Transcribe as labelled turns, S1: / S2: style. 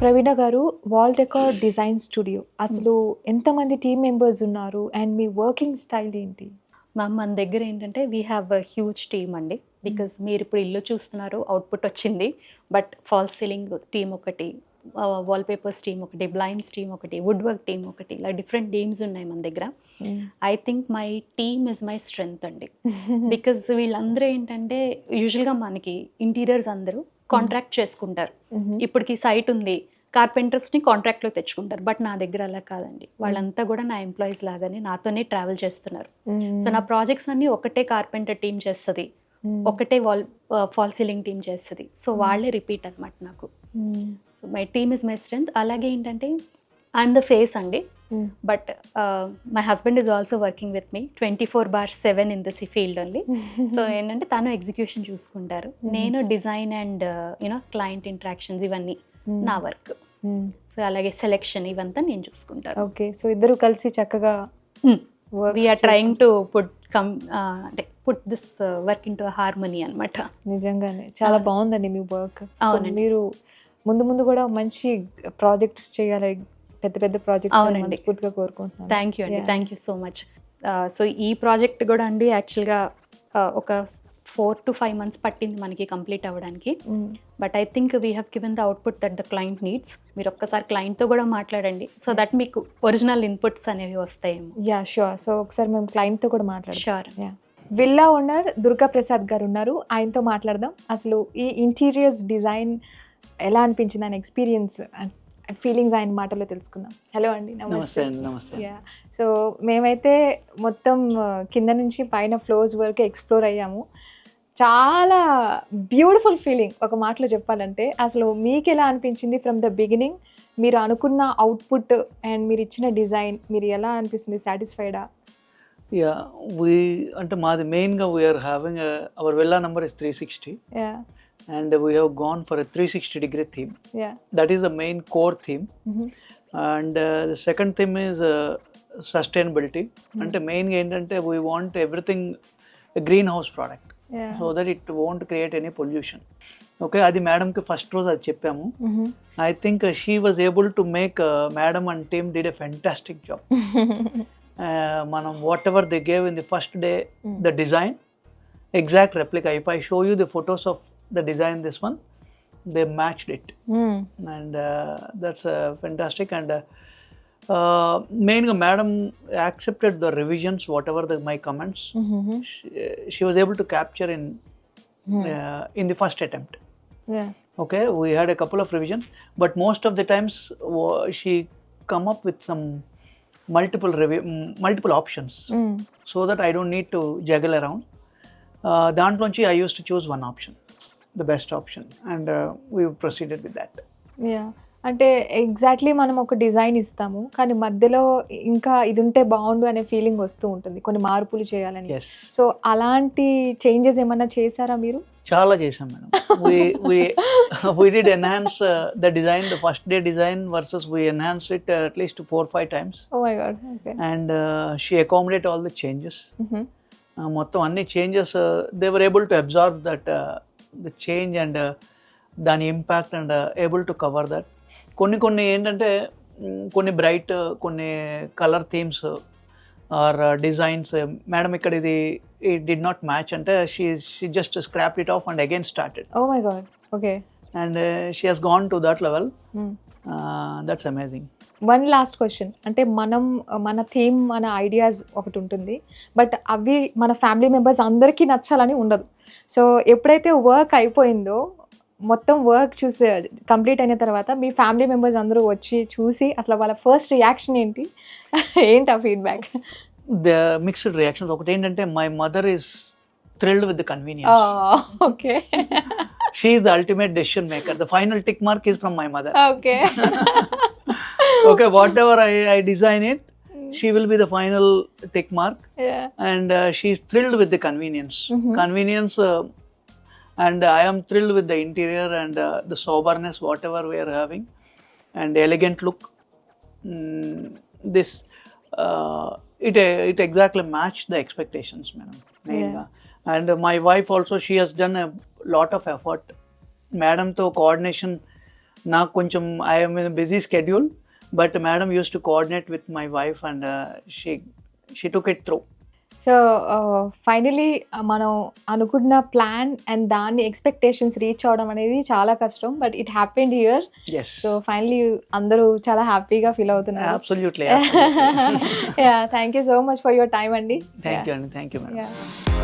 S1: ప్రవీణ గారు, wall decor design studio అసలు ఎంతమంది టీమ్ మెంబర్స్ ఉన్నారు అండ్ మీ వర్కింగ్ స్టైల్ ఏంటి?
S2: మ్యామ్ మన దగ్గర ఏంటంటే we have a huge team అండి. బికాజ్ మీరు ఇప్పుడు ఇల్లు చూస్తున్నారు, అవుట్పుట్ వచ్చింది. బట్ ఫాల్స్ సీలింగ్ టీమ్ ఒకటి, వాల్ పేపర్స్ టీమ్ ఒకటి, బ్లైండ్స్ టీమ్ ఒకటి, వుడ్ వర్క్ టీమ్ ఒకటి, ఇలా డిఫరెంట్ టీమ్స్ ఉన్నాయి మన దగ్గర. I think my team is my strength అండి. బికాజ్ వీళ్ళందరూ ఏంటంటే యూజువల్గా మనకి ఇంటీరియర్స్ అందరూ కాంట్రాక్ట్ చేసుకుంటారు. ఇప్పటికి సైట్ ఉంది, కార్పెంటర్స్ని కాంట్రాక్ట్లో తెచ్చుకుంటారు. బట్ నా దగ్గర అలా కాదండి. వాళ్ళంతా కూడా నా ఎంప్లాయీస్ లాగానే నాతోనే ట్రావెల్ చేస్తున్నారు. సో నా ప్రాజెక్ట్స్ అన్నీ ఒకటే కార్పెంటర్ టీమ్ చేస్తుంది, ఒకటే ఫాల్ సీలింగ్ టీమ్ చేస్తుంది. సో వాళ్ళే రిపీట్ అనమాట నాకు. So my team is my strength. అలాగే ఏంటంటే ఐఎమ్ ద ఫేస్ అండి. But my husband is also working with me 24/7 in this field only. So ఏంటంటే తను ఎగ్జిక్యూషన్ చూసుకుంటారు, నేను design and you know client interactions ఇవన్నీ నా వర్క్. సో అలాగే సెలెక్షన్ ఇవంతా నేను చూసుకుంటాను.
S1: ఓకే, సో ఇద్దరు కలిసి చక్కగా
S2: వీఆర్ ట్రయింగ్ టు అంటే put this work in to harmony అనమాట.
S1: నిజంగానే చాలా బాగుందండి మీ వర్క్. మీరు ముందు ముందు కూడా మంచి ప్రాజెక్ట్స్ చేయాలి, పెద్ద పెద్ద ప్రాజెక్ట్స్ మనస్ఫూర్తిగా కోరుకుంటున్నాను.
S2: థ్యాంక్ యూ అండి, thank you so much. So ఈ ప్రాజెక్ట్ కూడా అండి యాక్చువల్గా ఒక 4 to 5 months పట్టింది మనకి కంప్లీట్ అవ్వడానికి. But I think we have given the output that the client needs. మీరు ఒక్కసారి క్లయింట్తో కూడా మాట్లాడండి, సో దట్ మీకు ఒరిజినల్ ఇన్పుట్స్ అనేవి వస్తాయేమో.
S1: Yeah sure. సో ఒకసారి మేము క్లయింట్తో కూడా మాట్లాడాం.
S2: Sure.
S1: Villa owner Durga Prasad గారు ఉన్నారు, ఆయనతో మాట్లాడదాం. అసలు ఈ ఇంటీరియర్స్ డిజైన్ ఎలా అనిపించింది, ఆయన ఎక్స్పీరియన్స్ ఫీలింగ్స్ ఆయన మాటలో తెలుసుకుందాం. హలో అండి,
S3: నమస్తే. నమస్తే.
S1: యా, సో మేమైతే మొత్తం కింద నుంచి పైన ఫ్లోర్స్ వరకు ఎక్స్ప్లోర్ అయ్యాము. చాలా బ్యూటిఫుల్ ఫీలింగ్. ఒక మాటలో చెప్పాలంటే అసలు మీకు ఎలా అనిపించింది ఫ్రమ్ ద బిగినింగ్? మీరు అనుకున్న అవుట్పుట్ అండ్ మీరు ఇచ్చిన డిజైన్ మీరు ఎలా అనిపిస్తుంది? సాటిస్ఫైడా?
S3: యా, అంటే మాది మెయిన్గా we are having our villa number is 360.
S1: Yeah,
S3: and we have gone for a 360-degree theme.
S1: Yeah,
S3: that is the main core theme. And the second theme is sustainability. ante main ga entante we want everything a greenhouse product, so that it won't create any pollution. Okay, adi madam ki first rose adi cheppamu. I think she was able to make madam and team did a fantastic job. Manam whatever they gave in the first day, the design exact replica. If I show you the photos of the design, this one, they matched it. And that's fantastic. And mainly madam accepted the revisions, whatever my comments. She was able to capture in the first attempt.
S1: Yeah,
S3: okay, we had a couple of revisions, but most of the times she come up with some multiple options, so that I don't need to juggle around. Dantlochi I used to choose one option, the best option, and we proceeded with that.
S1: Yeah, అంటే exactly మనం ఒక design ఇస్తాము, కానీ మధ్యలో ఇంకా ఇది ఉంటే బాగుండు అనే ఫీలింగ్ వస్తూ ఉంటుంది, కొన్ని మార్పులు చేయాలని.
S3: Yes,
S1: సో అలాంటి చేంజెస్ ఏమన్నా చేశారా మీరు?
S3: చాలా చేసాం madam. we did enhance the design, the first day design versus we enhanced it at least 4-5 times.
S1: Oh my God. Okay.
S3: And she accommodated all the changes. మొత్తం అన్ని changes they were able to absorb that the change and దాని impact and able to cover that. కొన్ని ఏంటంటే కొన్ని bright, కొన్ని colour themes or designs madam ఇక్కడ ఇది it did not match అంటే she just scrapped it off and again started.
S1: Oh my God. Okay.
S3: And she has gone to that level. That's amazing.
S1: One last question, అంటే మన theme, మన ideas ఒకటి ఉంటుంది, but అవి మన family members అందరికీ నచ్చాలని ఉండదు. సో ఎప్పుడైతే వర్క్ అయిపోయిందో, మొత్తం వర్క్ చూసి కంప్లీట్ అయిన తర్వాత మీ ఫ్యామిలీ మెంబర్స్ అందరూ వచ్చి చూసి అసలు వాళ్ళ ఫస్ట్ రియాక్షన్ ఏంటి? ఏంటి ఆ ఫీడ్బ్యాక్?
S3: The mixed reactions. ఒకటి ఏంటంటే my mother is thrilled with the convenience.
S1: Okay.
S3: She is the ultimate decision maker. The final tick mark is from my mother.
S1: Okay.
S3: Okay, whatever I design it, she will be the final tick mark.
S1: Yeah.
S3: And she is thrilled with the convenience. Convenience, and I am thrilled with the interior and the soberness, whatever we are having, and elegant look. This it exactly matched the expectations, madam.
S1: Yeah.
S3: And my wife also, she has done a lot of effort. Madam to coordination నాకు కొంచెం I'm in busy schedule, but madam used to coordinate with my wife and she took it through.
S1: So finally మనం అనుకున్న plan and దాన్ని expectations reach అవడం అనేది చాలా కష్టం, but it happened here.
S3: Yes,
S1: so finally అందరూ చాలా హ్యాపీగా ఫీల్ అవుతున్నారు.
S3: Absolutely.
S1: Thank you so much for your time అండి.
S3: థ్యాంక్ యూ అండి, థ్యాంక్ యూ మేడం.
S1: Yeah.